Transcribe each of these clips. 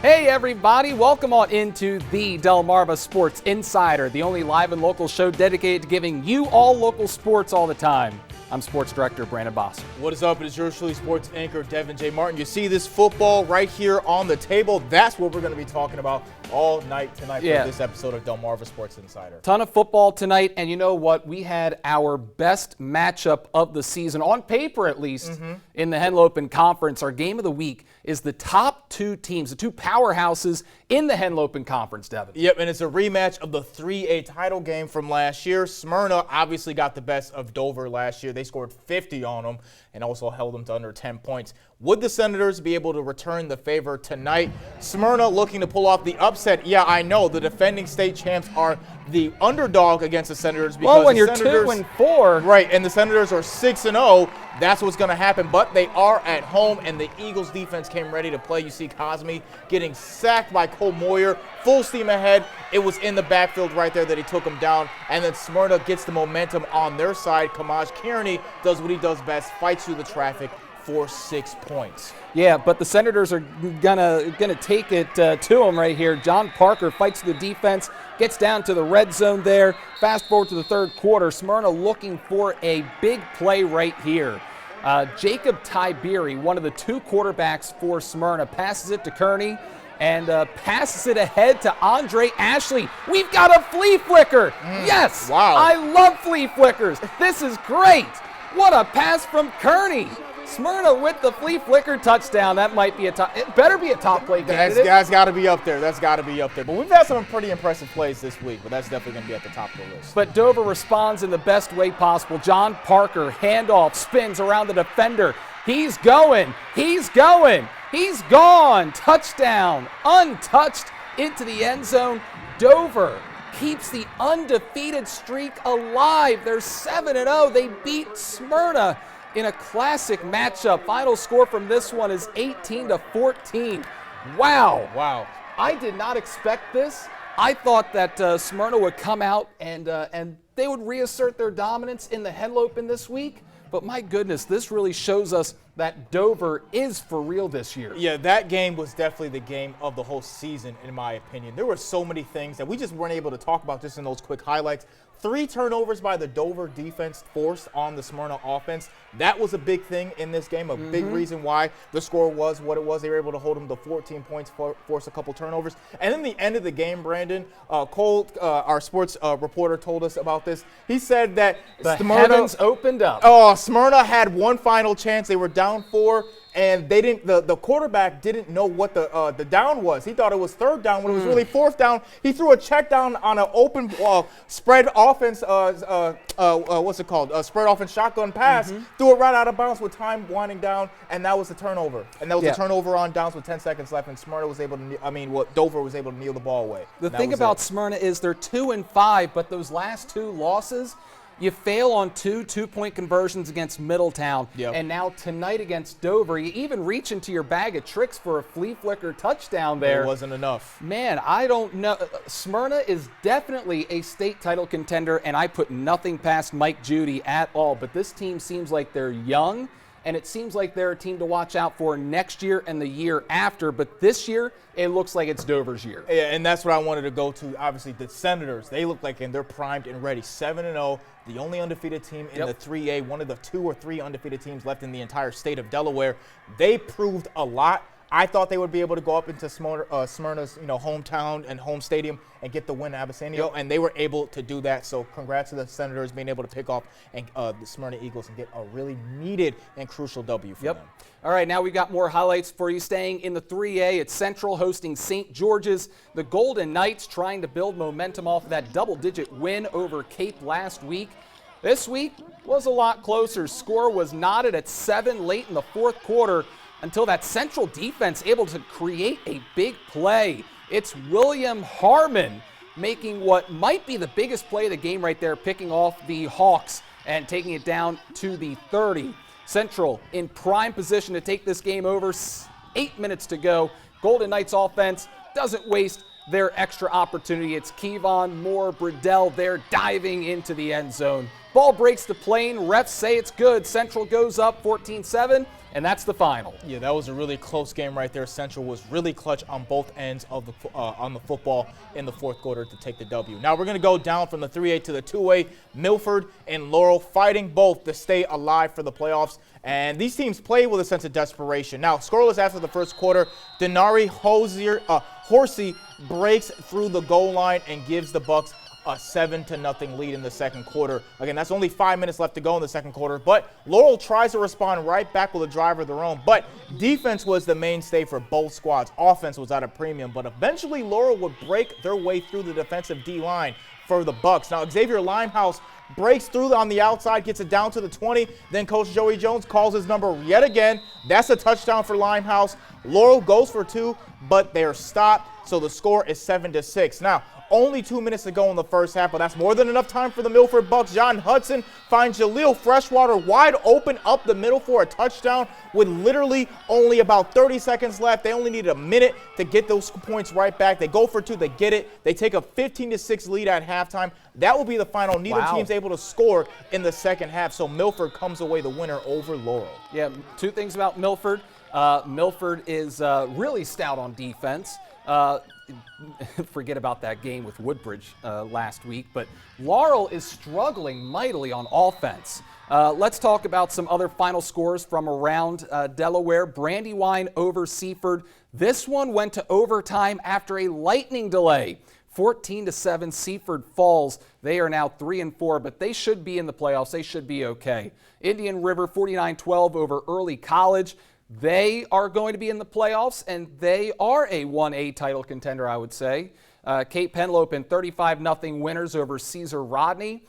Hey everybody, welcome on into the Delmarva Sports Insider, the only live and local show dedicated to giving you all local sports all the time. I'm Sports Director Brandon Boss. What is up? It is yours truly, sports anchor Devin J. Martin. You see this football right here on the table. That's what we're going to be talking about all night tonight for this episode of Delmarva Sports Insider. Ton of football tonight, and you know what? We had our best matchup of the season, on paper at least, in the Henlopen Conference. Our game of the week is the top two teams, the two powerhouses in the Henlopen Conference, Devin. Yep, and it's a rematch of the 3A title game from last year. Smyrna obviously got the best of Dover last year. They scored 50 on them and also held them to under 10 points. Would the Senators be able to return the favor tonight? Smyrna looking to pull off the upset. Yeah, I know the defending state champs are the underdog against the Senators. Because well, when you're 2-4. Right, and the Senators are 6-0. That's what's going to happen, but they are at home, and the Eagles defense came ready to play. You see Cosme getting sacked by Cole Moyer, full steam ahead. It was in the backfield right there that he took him down, and then Smyrna gets the momentum on their side. Kamaj Kearney does what he does best, fights through the traffic for 6 points. Yeah, but the Senators are gonna take it to him right here. John Parker fights the defense, gets down to the red zone there. Fast forward to the third quarter, Smyrna looking for a big play right here. Jacob Tiberi, one of the two quarterbacks for Smyrna, passes it to Kearney and passes it ahead to Andre Ashley. We've got a flea flicker. Yes, wow. I love flea flickers. This is great. What a pass from Kearney. Smyrna with the flea flicker touchdown. That might be a top. It better be a top play candidate. That's got to be up there. That's got to be up there. But we've had some pretty impressive plays this week, but that's definitely going to be at the top of the list. But Dover responds in the best way possible. John Parker, handoff, spins around the defender. He's going. He's going. He's gone. Touchdown. Untouched into the end zone. Dover keeps the undefeated streak alive. They're 7-0. They beat Smyrna in a classic matchup. Final score from this one is 18-14. Wow. Wow. I did not expect this. I thought that Smyrna would come out and they would reassert their dominance in the Henlopen this week. But my goodness, this really shows us that Dover is for real this year. Yeah, that game was definitely the game of the whole season, in my opinion. There were so many things that we just weren't able to talk about just in those quick highlights. 3 turnovers by the Dover defense forced on the Smyrna offense. That was a big thing in this game, a big reason why the score was what it was. They were able to hold them to 14 points, force a couple turnovers. And then the end of the game, Brandon, Cole, our sports reporter, told us about this. He said that the heavens opened up. Oh, Smyrna had one final chance. They were down 4. And they didn't. The quarterback didn't know what the down was. He thought it was third down when it was really fourth down. He threw a check down on an open spread offense. What's it called? A spread offense shotgun pass. Threw it right out of bounds with time winding down, and that was the turnover. And that was a turnover on downs with 10 seconds left. And Smyrna was able to. Dover was able to kneel the ball away. The thing about Smyrna is they're 2-5, but those last 2 losses. You fail on 2 two-point conversions against Middletown, and now tonight against Dover, you even reach into your bag of tricks for a flea flicker touchdown there. It wasn't enough. Man, I don't know. Smyrna is definitely a state title contender, and I put nothing past Mike Judy at all. But this team seems like they're young, and it seems like they're a team to watch out for next year and the year after. But this year, it looks like it's Dover's year. Yeah, and that's what I wanted to go to. Obviously, the Senators, they look like, and they're primed and ready. 7-0, the only undefeated team in the 3A, one of the 2 or 3 undefeated teams left in the entire state of Delaware. They proved a lot. I thought they would be able to go up into Smyrna's, hometown and home stadium and get the win at Abyssinia, and they were able to do that. So congrats to the Senators being able to pick off the Smyrna Eagles and get a really needed and crucial W for them. All right, now we've got more highlights for you. Staying in the 3A, it's Central hosting St. George's. The Golden Knights trying to build momentum off of that double-digit win over Cape last week. This week was a lot closer. Score was knotted at 7 late in the fourth quarter, until that Central defense able to create a big play. It's William Harmon making what might be the biggest play of the game right there, picking off the Hawks and taking it down to the 30. Central in prime position to take this game over. 8 minutes to go. Golden Knights offense doesn't waste their extra opportunity. It's Kevon Moore Bradell there diving into the end zone. Ball breaks the plane. Refs say it's good. Central goes up 14-7. and that's the final. Yeah, that was a really close game right there. Central was really clutch on both ends of the on the football in the fourth quarter to take the W. Now we're going to go down from the 3A to the 2A. Milford and Laurel fighting both to stay alive for the playoffs. And these teams play with a sense of desperation. Now, scoreless after the first quarter, Denari Horsey breaks through the goal line and gives the Bucks a 7-0 lead in the second quarter. Again, that's only 5 minutes left to go in the second quarter, but Laurel tries to respond right back with a drive of their own. But defense was the mainstay for both squads. Offense was at a premium, but eventually Laurel would break their way through the defensive D-line for the Bucks. Now, Xavier Limehouse breaks through on the outside, gets it down to the 20. Then Coach Joey Jones calls his number yet again. That's a touchdown for Limehouse. Laurel goes for 2, but they're stopped, so the score is 7-6. Now, only 2 minutes to go in the first half, but that's more than enough time for the Milford Bucks. John Hudson finds Jaleel Freshwater wide open up the middle for a touchdown with literally only about 30 seconds left. They only needed a minute to get those points right back. They go for 2, they get it. They take a 15-6 lead at halftime. That will be the final. Neither team's able to score in the second half, so Milford comes away the winner over Laurel. Yeah, 2 things about Milford. Milford is really stout on defense. Forget about that game with Woodbridge last week, but Laurel is struggling mightily on offense. Let's talk about some other final scores from around Delaware. Brandywine over Seaford. This one went to overtime after a lightning delay. 14-7, Seaford falls. They are now 3-4, but they should be in the playoffs. They should be okay. Indian River 49-12 over Early College. They are going to be in the playoffs, and they are a 1A title contender, I would say. Cape Henlopen 35-0 winners over Caesar Rodney.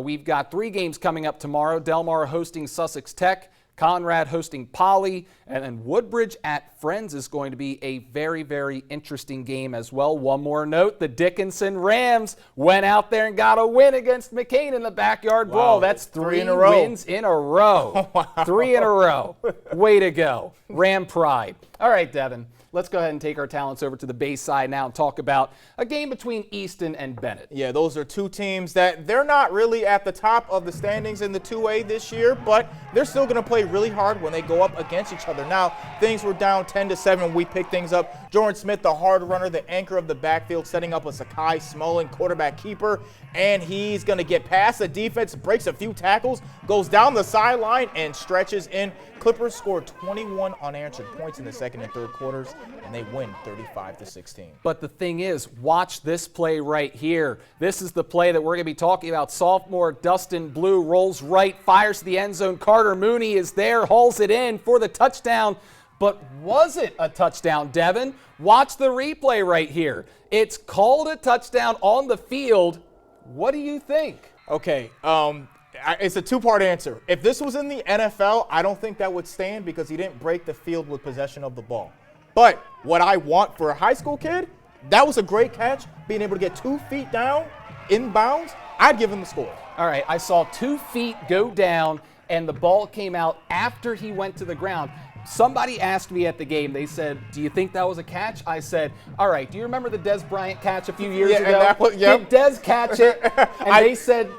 We've got 3 games coming up tomorrow. Delmarva hosting Sussex Tech, Conrad hosting Poly, and then Woodbridge at Friends is going to be a very, very interesting game as well. One more note, the Dickinson Rams went out there and got a win against McCain in the backyard brawl. That's 3 in a row. wins in a row. Wow. 3 in a row. Way to go. Ram pride. All right, Devin. Let's go ahead and take our talents over to the Bayside now and talk about a game between Easton and Bennett. Yeah, those are 2 teams that they're not really at the top of the standings in the 2A this year, but they're still going to play really hard when they go up against each other. Now, things were down 10-7 when we picked things up. Jordan Smith, the hard runner, the anchor of the backfield, setting up a Sakai Smolin quarterback keeper, and he's going to get past the defense, breaks a few tackles, goes down the sideline, and stretches in. Clippers scored 21 unanswered points in the second and third quarters, and they win 35-16. But the thing is, watch this play right here. This is the play that we're going to be talking about. Sophomore Dustin Blue rolls right, fires to the end zone. Carter Mooney is there, hauls it in for the touchdown. But was it a touchdown, Devin? Watch the replay right here. It's called a touchdown on the field. What do you think? Okay, it's a 2-part answer. If this was in the NFL, I don't think that would stand because he didn't break the field with possession of the ball. But what I want for a high school kid, that was a great catch, being able to get 2 feet down, inbounds. I'd give him the score. All right, I saw 2 feet go down, and the ball came out after he went to the ground. Somebody asked me at the game, they said, do you think that was a catch? I said, all right, do you remember the Des Bryant catch a few years ago? And that was, yep. Did Des catch it? And they said,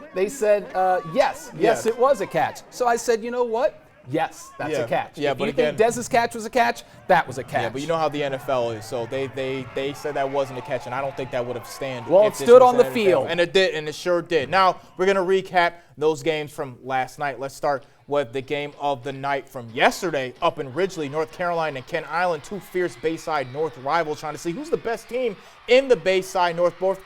yes, it was a catch. So I said, you know what? Yes, that's a catch. Yeah, if but you again, think Dez's catch was a catch, that was a catch. Yeah, but you know how the NFL is, so they said that wasn't a catch, and I don't think that would have stand. Well, it stood on the field. And it did, and it sure did. Now, we're going to recap those games from last night. Let's start with the game of the night from yesterday up in Ridgely, North Carolina and Kent Island, 2 fierce Bayside North rivals trying to see who's the best team in the Bayside North. Both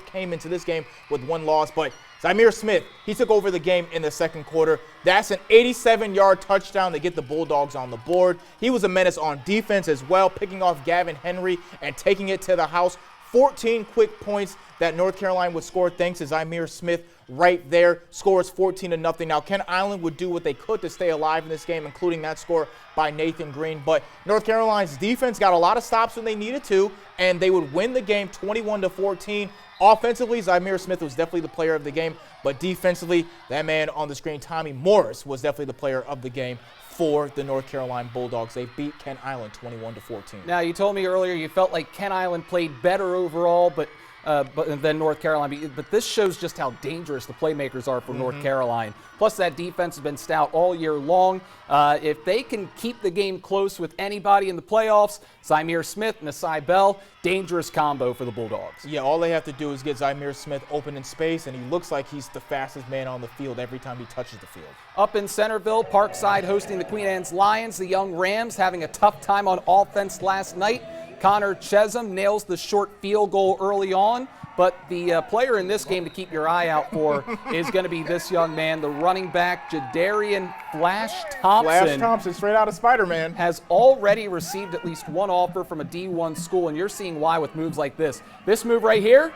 came into this game with 1 loss, but Zymir Smith, he took over the game in the second quarter. That's an 87-yard touchdown to get the Bulldogs on the board. He was a menace on defense as well, picking off Gavin Henry and taking it to the house. 14 quick points that North Carolina would score thanks to Zymir Smith right there. Scores 14-0. Now, Kent Island would do what they could to stay alive in this game, including that score by Nathan Green. But North Carolina's defense got a lot of stops when they needed to, and they would win the game 21-14. Offensively, Zymir Smith was definitely the player of the game, but defensively, that man on the screen, Tommy Morris, was definitely the player of the game for the North Carolina Bulldogs. They beat Kent Island 21-14. Now, you told me earlier you felt like Kent Island played better overall, but but then North Carolina. But this shows just how dangerous the playmakers are for North Carolina. Plus, that defense has been stout all year long. If they can keep the game close with anybody in the playoffs, Zymir Smith, Nasai Bell, dangerous combo for the Bulldogs. Yeah, all they have to do is get Zymir Smith open in space, and he looks like he's the fastest man on the field every time he touches the field. Up in Centerville, Parkside hosting the Queen Anne's Lions. The young Rams having a tough time on offense last night. Connor Chesum nails the short field goal early on, but the player in this game to keep your eye out for is going to be this young man, the running back, Jadarian Flash Thompson. Flash Thompson, straight out of Spider-Man. Has already received at least one offer from a D1 school, and you're seeing why with moves like this. This move right here,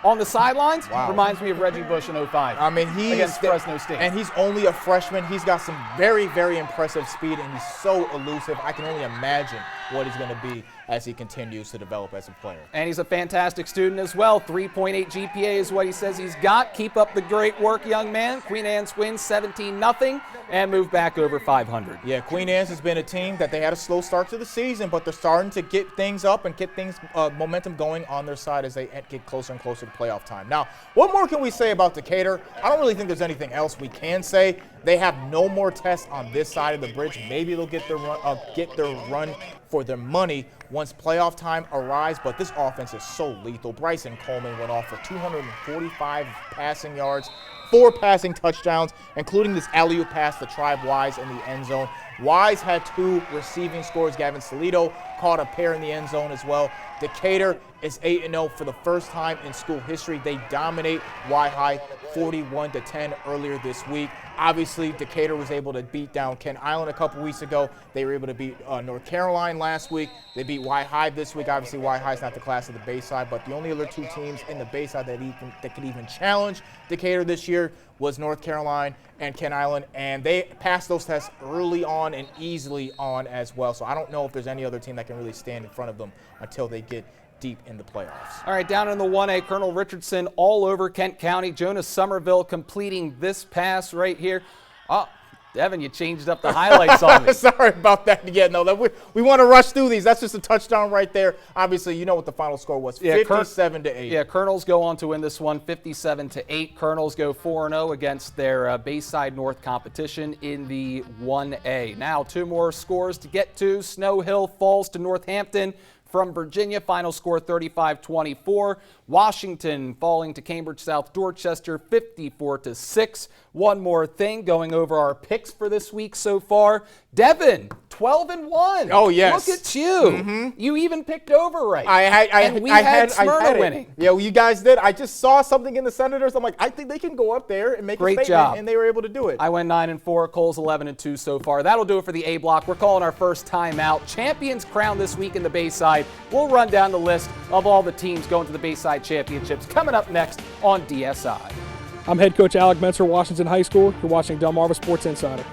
on the sidelines, reminds me of Reggie Bush in 05. I mean, against Fresno State. And he's only a freshman. He's got some very, very impressive speed, and he's so elusive. I can only imagine what he's going to be as he continues to develop as a player. And he's a fantastic student as well. 3.8 GPA is what he says he's got. Keep up the great work, young man. Queen Anne's wins 17-0 and move back over 500. Yeah, Queen Anne's has been a team that they had a slow start to the season, but they're starting to get things up and get things momentum going on their side as they get closer and closer to playoff time. Now, what more can we say about Decatur? I don't really think there's anything else we can say. They have no more tests on this side of the bridge. Maybe they'll get their run for their money once playoff time arrives, but this offense is so lethal. Bryson Coleman went off for 245 passing yards, 4 passing touchdowns, including this alley-oop pass to Tribe Wise in the end zone. Wise had 2 receiving scores. Gavin Salito caught a pair in the end zone as well. Decatur is 8-0 for the first time in school history. They dominate Y-High 41-10 earlier this week. Obviously, Decatur was able to beat down Kent Island a couple weeks ago. They were able to beat North Carolina last week. They beat Y-High this week. Obviously, Y-High is not the class of the Bayside, but the only other 2 teams in the Bayside that could even challenge Decatur this year was North Carolina and Kent Island, and they passed those tests early on and easily on as well. So I don't know if there's any other team that can really stand in front of them until they get deep in the playoffs. All right, down in the 1A, Colonel Richardson all over Kent County. Jonas Somerville completing this pass right here. Oh, Devin, you changed up the highlights on me. Sorry about that. Yeah, no, we want to rush through these. That's just a touchdown right there. Obviously, you know what the final score was, 57-8. Yeah, Colonels go on to win this one, 57-8. Colonels go 4-0 against their Bayside North competition in the 1A. Now, 2 more scores to get to. Snow Hill falls to Northampton from Virginia, final score 35-24. Washington falling to Cambridge South Dorchester 54-6. One more thing, going over our picks for this week so far. Devin, 12-1. Oh, yes. Look at you. You even picked over right. And we had Smyrna winning. Yeah, well, you guys did. I just saw something in the Senators. I'm like, I think they can go up there and make a statement. Job. And they were able to do it. I went 9-4. Cole's 11-2 so far. That'll do it for the A block. We're calling our first timeout. Champions crowned this week in the Bayside. We'll run down the list of all the teams going to the Bayside Championships coming up next on DSI. I'm head coach Alec Metzer, Washington High School. You're watching Delmarva Sports Insider.